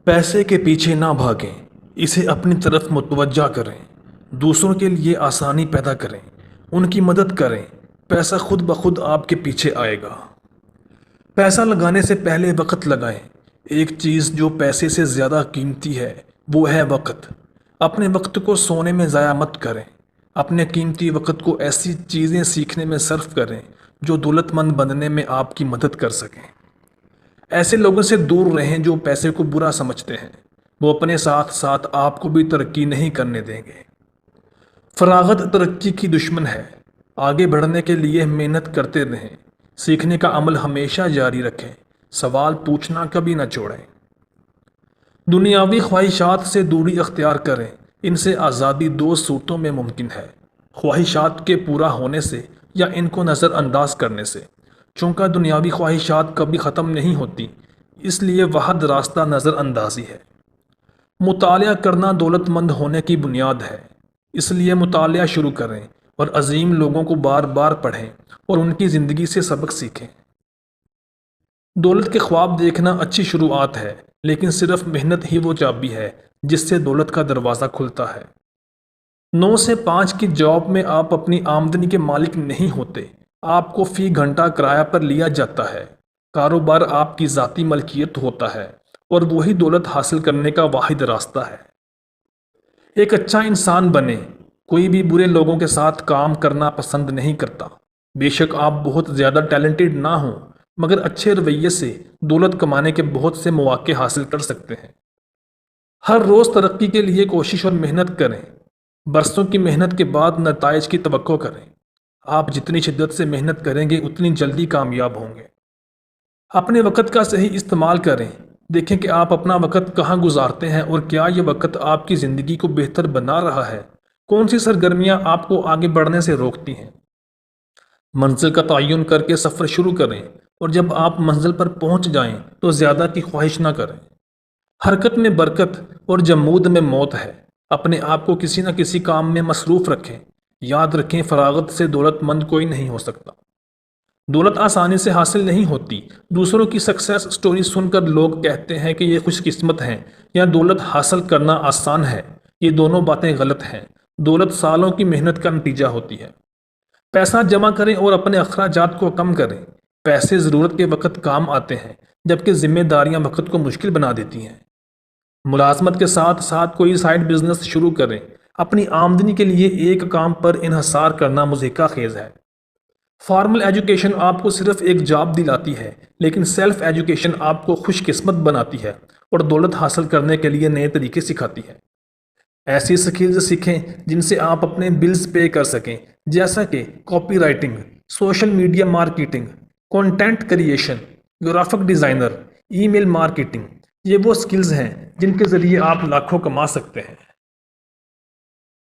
پیسے کے پیچھے نہ بھاگیں، اسے اپنی طرف متوجہ کریں، دوسروں کے لیے آسانی پیدا کریں، ان کی مدد کریں، پیسہ خود بخود آپ کے پیچھے آئے گا۔ پیسہ لگانے سے پہلے وقت لگائیں۔ ایک چیز جو پیسے سے زیادہ قیمتی ہے وہ ہے وقت۔ اپنے وقت کو سونے میں ضائع مت کریں۔ اپنے قیمتی وقت کو ایسی چیزیں سیکھنے میں صرف کریں جو دولت مند بننے میں آپ کی مدد کر سکیں۔ ایسے لوگوں سے دور رہیں جو پیسے کو برا سمجھتے ہیں، وہ اپنے ساتھ ساتھ آپ کو بھی ترقی نہیں کرنے دیں گے۔ فراغت ترقی کی دشمن ہے۔ آگے بڑھنے کے لیے محنت کرتے رہیں، سیکھنے کا عمل ہمیشہ جاری رکھیں، سوال پوچھنا کبھی نہ چھوڑیں۔ دنیاوی خواہشات سے دوری اختیار کریں، ان سے آزادی دو صورتوں میں ممکن ہے: خواہشات کے پورا ہونے سے یا ان کو نظر انداز کرنے سے۔ چونکہ دنیاوی خواہشات کبھی ختم نہیں ہوتی، اس لیے واحد راستہ نظر اندازی ہے۔ مطالعہ کرنا دولت مند ہونے کی بنیاد ہے، اس لیے مطالعہ شروع کریں اور عظیم لوگوں کو بار بار پڑھیں اور ان کی زندگی سے سبق سیکھیں۔ دولت کے خواب دیکھنا اچھی شروعات ہے، لیکن صرف محنت ہی وہ چابی ہے جس سے دولت کا دروازہ کھلتا ہے۔ 9 سے 5 کی جاب میں آپ اپنی آمدنی کے مالک نہیں ہوتے، آپ کو فی گھنٹہ کرایہ پر لیا جاتا ہے۔ کاروبار آپ کی ذاتی ملکیت ہوتا ہے اور وہی دولت حاصل کرنے کا واحد راستہ ہے۔ ایک اچھا انسان بنیں۔ کوئی بھی برے لوگوں کے ساتھ کام کرنا پسند نہیں کرتا۔ بے شک آپ بہت زیادہ ٹیلنٹڈ نہ ہوں، مگر اچھے رویے سے دولت کمانے کے بہت سے مواقع حاصل کر سکتے ہیں۔ ہر روز ترقی کے لیے کوشش اور محنت کریں۔ برسوں کی محنت کے بعد نتائج کی توقع کریں۔ آپ جتنی شدت سے محنت کریں گے اتنی جلدی کامیاب ہوں گے۔ اپنے وقت کا صحیح استعمال کریں۔ دیکھیں کہ آپ اپنا وقت کہاں گزارتے ہیں اور کیا یہ وقت آپ کی زندگی کو بہتر بنا رہا ہے۔ کون سی سرگرمیاں آپ کو آگے بڑھنے سے روکتی ہیں۔ منزل کا تعین کر کے سفر شروع کریں اور جب آپ منزل پر پہنچ جائیں تو زیادہ کی خواہش نہ کریں۔ حرکت میں برکت اور جمود میں موت ہے۔ اپنے آپ کو کسی نہ کسی کام میں مصروف رکھیں۔ یاد رکھیں، فراغت سے دولت مند کوئی نہیں ہو سکتا۔ دولت آسانی سے حاصل نہیں ہوتی۔ دوسروں کی سکسیس سٹوری سن کر لوگ کہتے ہیں کہ یہ خوش قسمت ہیں یا دولت حاصل کرنا آسان ہے۔ یہ دونوں باتیں غلط ہیں۔ دولت سالوں کی محنت کا نتیجہ ہوتی ہے۔ پیسہ جمع کریں اور اپنے اخراجات کو کم کریں۔ پیسے ضرورت کے وقت کام آتے ہیں، جبکہ ذمہ داریاں وقت کو مشکل بنا دیتی ہیں۔ ملازمت کے ساتھ ساتھ کوئی سائیڈ بزنس شروع کریں۔ اپنی آمدنی کے لیے ایک کام پر انحصار کرنا مضحکہ خیز ہے۔ فارمل ایجوکیشن آپ کو صرف ایک جاب دلاتی ہے، لیکن سیلف ایجوکیشن آپ کو خوش قسمت بناتی ہے اور دولت حاصل کرنے کے لیے نئے طریقے سکھاتی ہے۔ ایسی سکلز سیکھیں جن سے آپ اپنے بلز پے کر سکیں، جیسا کہ copywriting, social media marketing, content creation, graphic designer, email marketing. یہ وہ سکلز ہیں جن کے ذریعے آپ لاکھوں کما سکتے ہیں۔